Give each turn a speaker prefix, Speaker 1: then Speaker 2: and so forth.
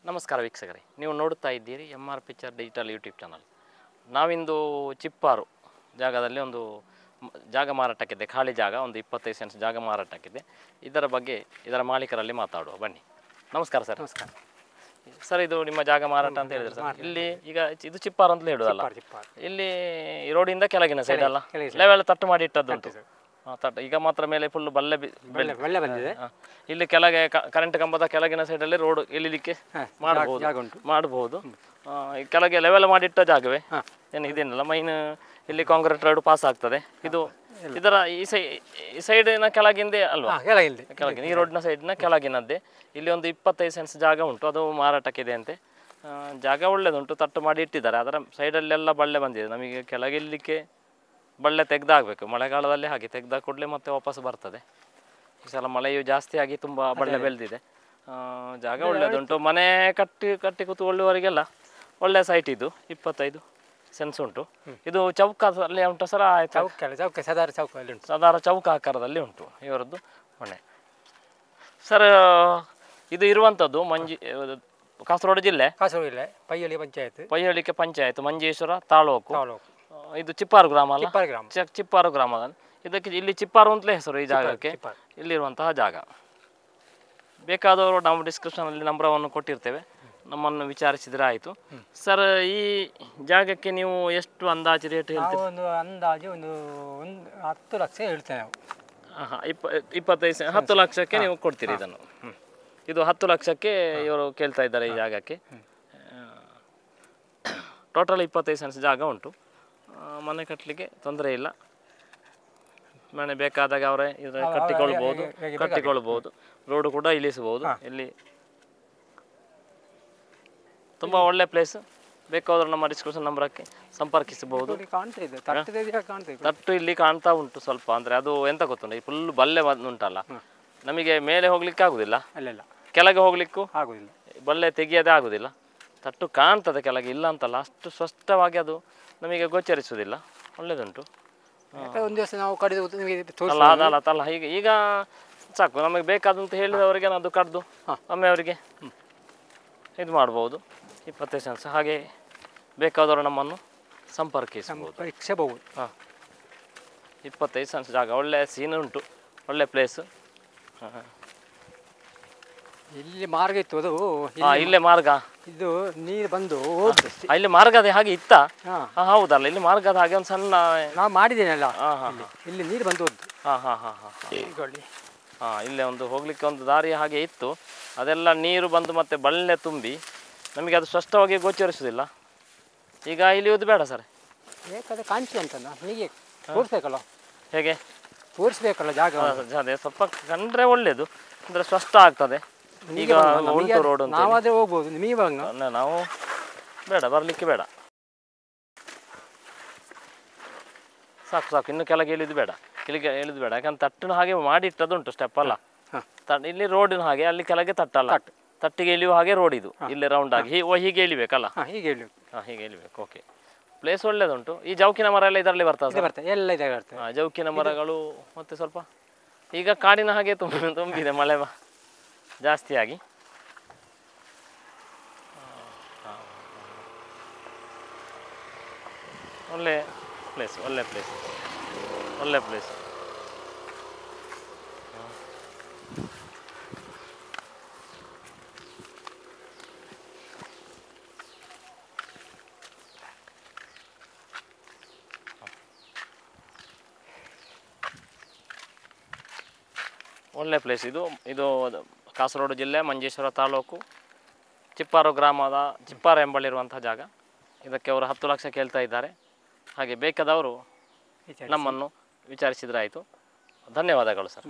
Speaker 1: ನಮಸ್ಕಾರ ವೀಕ್ಷಕರೇ, ನೀವು ನೋಡುತ್ತಾ ಇದ್ದೀರಿ MR picture digital YouTube channel. ನಾವಿಂದು ಚಿಪ್ಪಾರು ಜಾಗದಲ್ಲಿ ಒಂದು ಜಾಗ ಮಾರಾಟಕ್ಕಿದೆ, ಖಾಲಿ ಜಾಗ, ಒಂದು 25 ಸೆಂಟ್ಸ್ ಜಾಗ ಮಾರಾಟಕ್ಕಿದೆ. ಇದರ ಬಗ್ಗೆ ಇದರ ಮಾಲೀಕರಲ್ಲಿ ಮಾತಾಡುವ ಬನ್ನಿ. ನಮಸ್ಕಾರ ಸರ್.
Speaker 2: ನಮಸ್ಕಾರ
Speaker 1: ಸರ್, ಇದು ನಿಮ್ಮ ಜಾಗ ಮಾರಾಟ ಅಂತ ಹೇಳಿದ್ರೆ ಸರ್, ಇಲ್ಲಿ ಈಗ ಇದು ಚಿಪ್ಪಾರು ಅಂತ ಹೇಳುದಲ್ಲ, ಇಲ್ಲಿ ರೋಡಿಂದ ಕೆಳಗಿನ ಸೈಡ್ ಅಲ್ಲ ಲೆವೆಲ್ ತಟ್ಟು ಮಾಡಿ ಇಟ್ಟದ್ದುಂಟು. ತಟ್ಟು ಈಗ ಮಾತ್ರ ಮೇಲೆ ಫುಲ್ ಬಲ್ಲೆ
Speaker 2: ಬಂದಿದೆ.
Speaker 1: ಇಲ್ಲಿ ಕೆಳಗೆ ಕರೆಂಟ್ ಕಂಬದ ಕೆಳಗಿನ ಸೈಡಲ್ಲಿ ರೋಡ್ ಇಳಿಲಿಕ್ಕೆ ಮಾಡಬಹುದು. ಕೆಳಗೆ ಲೆವೆಲ್ ಮಾಡಿಟ್ಟ ಜಾಗವೇ ಏನು ಇದೇನಲ್ಲ ಮೈನ್. ಇಲ್ಲಿ ಕಾಂಕ್ರೀಟ್ ರೋಡ್ ಪಾಸ್ ಆಗ್ತದೆ. ಇದು ಇದರ ಈ ಸೈಡಿನ ಕೆಳಗಿಂದೇ ಅಲ್ವಾ? ಕೆಳಗಿನ ಈ ರೋಡ್ನ ಸೈಡ್ನ ಕೆಳಗಿನದ್ದೇ. ಇಲ್ಲಿ ಒಂದು 25 ಸೆಂಟ್ಸ್ ಜಾಗ ಉಂಟು, ಅದು ಮಾರಾಟಕ್ಕಿದೆ ಅಂತೆ. ಜಾಗ ಒಳ್ಳೆದುಂಟು, ತಟ್ಟು ಮಾಡಿ ಇಟ್ಟಿದ್ದಾರೆ. ಅದರ ಸೈಡಲ್ಲೆಲ್ಲ ಬಳ್ಳೆ ಬಂದಿದೆ. ನಮಗೆ ಕೆಳಗಿಲ್ಲಿಕ್ಕೆ ಬಳ್ಳೆ ತೆಗೆದಾಗಬೇಕು. ಮಳೆಗಾಲದಲ್ಲಿ ಹಾಗೆ ತೆಗೆದ ಕೂಡಲೇ ಮತ್ತೆ ವಾಪಸ್ ಬರ್ತದೆ. ಈ ಸಲ ಮಳೆಯು ಜಾಸ್ತಿ ಆಗಿ ತುಂಬ ಬಳ್ಳೆ ಬೆಳೆದಿದೆ. ಜಾಗ ಒಳ್ಳೆದುಂಟು. ಮನೆ ಕಟ್ಟಿ ಕೂತ್ಕೊಳ್ಳುವವರಿಗೆಲ್ಲ ಒಳ್ಳೆ ಸೈಟ್ ಇದು. 25 ಸೆನ್ಸ್ ಉಂಟು. ಇದು ಚೌಕದಲ್ಲಿ ಉಂಟು ಸರ್? ಸಾಧಾರಣ ಚೌಕ ಆಕಾರದಲ್ಲಿ ಉಂಟು ಇವರದ್ದು ಮನೆ. ಸರ್, ಇದು ಇರುವಂಥದ್ದು ಕಾಸರಗೋಡು ಜಿಲ್ಲೆ, ಪಯ್ಯಳಿಕೆ ಪಂಚಾಯತ್, ಮಂಜೇಶ್ವರ ತಾಲೂಕು. ಇದು ಚಿಪ್ಪಾರು ಗ್ರಾಮ ಅಲ್ಲ? ಚಿಪ್ಪಾರು ಗ್ರಾಮ. ಇದಕ್ಕೆ ಇಲ್ಲಿ ಚಿಪ್ಪಾರು ಅಂತಲೇ ಹೆಸರು ಈ ಜಾಗಕ್ಕೆ. ಇಲ್ಲಿರುವಂತಹ ಜಾಗ. ಬೇಕಾದವರು ನಾವು ಡಿಸ್ಕ್ರಿಪ್ಷನಲ್ಲಿ ನಂಬರವನ್ನು ಕೊಟ್ಟಿರ್ತೇವೆ, ನಮ್ಮನ್ನು ವಿಚಾರಿಸಿದರೆ ಆಯಿತು. ಸರ್, ಈ ಜಾಗಕ್ಕೆ ನೀವು ಎಷ್ಟು ಅಂದಾಜು ರೇಟ್ ಹೇಳ್ತೀವಿ?
Speaker 2: ಅಂದಾಜು ಒಂದು 10 ಲಕ್ಷ ಹೇಳ್ತೇವೆ ನಾವು.
Speaker 1: 10 ಲಕ್ಷಕ್ಕೆ ನೀವು ಕೊಡ್ತೀರಿ ಇದನ್ನು? ಇದು 10 ಲಕ್ಷಕ್ಕೆ ಇವರು ಕೇಳ್ತಾ ಇದ್ದಾರೆ ಈ ಜಾಗಕ್ಕೆ. ಟೋಟಲ್ 25 ಸೆಂಟ್ಸ್ ಜಾಗ ಉಂಟು. ಮನೆ ಕಟ್ಟಲಿಕ್ಕೆ ತೊಂದರೆ ಇಲ್ಲ. ಮನೆ ಬೇಕಾದಾಗ ಅವರೇ ಕಟ್ಟಿಕೊಳ್ಬೋದು. ರೋಡು ಕೂಡ ಇಳಿಸಬಹುದು. ಇಲ್ಲಿ ತುಂಬ ಒಳ್ಳೆ ಪ್ಲೇಸ್. ಬೇಕಾದರೂ ನಮ್ಮ ಡಿಸ್ಕ್ರಿಪ್ಷನ್ ನಂಬರಕ್ಕೆ ಸಂಪರ್ಕಿಸಬಹುದು. ತಟ್ಟು ಇಲ್ಲಿ ಕಾಣ್ತಾ ಉಂಟು ಸ್ವಲ್ಪ. ಅಂದರೆ ಅದು ಎಂತ ಗೊತ್ತುಂಟು, ಈ ಫುಲ್ ಬಲ್ಲೆ ಉಂಟಲ್ಲ, ನಮಗೆ ಮೇಲೆ ಹೋಗ್ಲಿಕ್ಕೆ ಆಗುದಿಲ್ಲ, ಕೆಳಗೆ ಹೋಗ್ಲಿಕ್ಕೂ ಆಗುದಿಲ್ಲ, ಬಲ್ಲೆ ತೆಗಿಯೋದೇ ಆಗುದಿಲ್ಲ. ತಟ್ಟು ಕಾಣ್ತದೆ ಕೆಳಗೆ, ಇಲ್ಲ ಅಂತಲ್ಲ, ಅಷ್ಟು ಸ್ಪಷ್ಟವಾಗಿ ಅದು ನಮಗೆ ಗೋಚರಿಸುವುದಿಲ್ಲ. ಒಳ್ಳೆದುಂಟು.
Speaker 2: ಒಂದು ದಿವಸ ನಾವು ಕಡಿದು
Speaker 1: ಅಲ್ಲ ಈಗ ಸಾಕು. ನಮಗೆ ಬೇಕಾದಂತ ಹೇಳಿದವರಿಗೆ ಅದು ಕಡ್ದು ಒಮ್ಮೆ ಅವರಿಗೆ ಇದು ಮಾಡ್ಬೋದು. 25 ಸೆಂಟ್ಸ್. ಹಾಗೆ ಬೇಕಾದವರು ನಮ್ಮನ್ನು ಸಂಪರ್ಕಿಸಬಹುದು. 25 ಸೆಂಟ್ಸ್ ಜಾಗ, ಒಳ್ಳೆ ಸೀನ್ ಉಂಟು, ಒಳ್ಳೆ ಪ್ಲೇಸ್.
Speaker 2: ಇಲ್ಲಿ ಮಾರ್ಗ ಇತ್ತು, ಅದು
Speaker 1: ಇಲ್ಲೇ ಮಾರ್ಗ.
Speaker 2: ಇದು ನೀರು ಬಂದು
Speaker 1: ಇಲ್ಲಿ ಮಾರ್ಗದ ಹಾಗೆ ಇತ್ತ? ಹೌದಲ್ಲ, ಇಲ್ಲಿ ಮಾರ್ಗದ ಹಾಗೆ ಒಂದು ಸಣ್ಣ
Speaker 2: ನಾವು ಮಾಡಿದ್ದೇನಲ್ಲ, ಇಲ್ಲಿ ನೀರು ಬಂದು
Speaker 1: ಇಲ್ಲೇ ಒಂದು ಹೋಗ್ಲಿಕ್ಕೆ ಒಂದು ದಾರಿ ಹಾಗೆ ಇತ್ತು. ಅದೆಲ್ಲ ನೀರು ಬಂದು ಮತ್ತೆ ಬಳ್ಳೆ ತುಂಬಿ ನಮಗೆ ಅದು ಸ್ಪಷ್ಟವಾಗಿ ಗೋಚರಿಸುವುದಿಲ್ಲ. ಈಗ ಇಳಿಯೋದು ಬೇಡ ಸರ್,
Speaker 2: ಬೇಕಾದ್ರೆ ಕಾಣಿಸಿ ಅಂತಲ್ಲ, ಹೀಗೆ ತೋರಿಸ್ಬೇಕಲ್ಲ.
Speaker 1: ಹೇಗೆ
Speaker 2: ತೋರಿಸ್ಬೇಕಲ್ಲ ಜಾಗ?
Speaker 1: ಅದೇ ಸ್ವಲ್ಪ ಕಂಡ್ರೆ ಒಳ್ಳೇದು, ಅಂದರೆ ಸ್ಪಷ್ಟ ಆಗ್ತದೆ. ಈಗ ಉಂಟು ರೋಡ್ ಅಂತ
Speaker 2: ನಾವಾದ್ರೆ ಹೋಗ್ಬೋದು, ನಿಮಗೆ
Speaker 1: ನಾವು ಬೇಡ, ಬರಲಿಕ್ಕೆ ಬೇಡ. ಸಾಕು, ಇನ್ನು ಕೆಳಗೆ ಇಳಿದು ಬೇಡ, ಇಳಿದು ಬೇಡ. ಯಾಕಂದ್ರೆ ತಟ್ಟಿನ ಹಾಗೆ ಮಾಡಿಟ್ಟದುಂಟು ಸ್ಟೆಪ್ ಅಲ್ಲ. ಇಲ್ಲಿ ರೋಡಿನ ಹಾಗೆ, ಅಲ್ಲಿ ಕೆಳಗೆ ತಟ್ಟಲ್ಲ, ತಟ್ಟಿಗೆ ಇಳಿಯುವ ಹಾಗೆ ರೋಡ್ ಇದು. ಇಲ್ಲಿ ರೌಂಡ್ ಆಗಿ ಹೀಗೆ ಇಳಿಬೇಕಲ್ಲ? ಹೀಗೆ ಇಳಿಬೇಕು. Okay, place ಒಳ್ಳೇದುಂಟು. ಈ ಜೌಕಿನ ಮರ ಎಲ್ಲ ಇದರಲ್ಲಿ ಬರ್ತದೆ? ಜೌಕಿನ ಮರಗಳು ಮತ್ತೆ ಸ್ವಲ್ಪ ಈಗ ಕಾಡಿನ ಹಾಗೆ ತುಂಬಿದೆ ಮಳೆ ಜಾಸ್ತಿಯಾಗಿ. ಒಳ್ಳೆ ಪ್ಲೇಸ್. ಒಳ್ಳೆ ಪ್ಲೇಸ್ ಇದು ಕಾಸರಗೋಡು ಜಿಲ್ಲೆ, ಮಂಜೇಶ್ವರ ತಾಲೂಕು, ಚಿಪ್ಪಾರು ಗ್ರಾಮದ ಚಿಪ್ಪಾರು ಎಂಬಲ್ಲಿರುವಂಥ ಜಾಗ. ಇದಕ್ಕೆ ಅವರು 10 ಲಕ್ಷ ಕೇಳ್ತಾ ಇದ್ದಾರೆ. ಹಾಗೆ ಬೇಕಾದವರು ನಮ್ಮನ್ನು ವಿಚಾರಿಸಿದರೆ ಆಯಿತು. ಧನ್ಯವಾದಗಳು ಸರ್.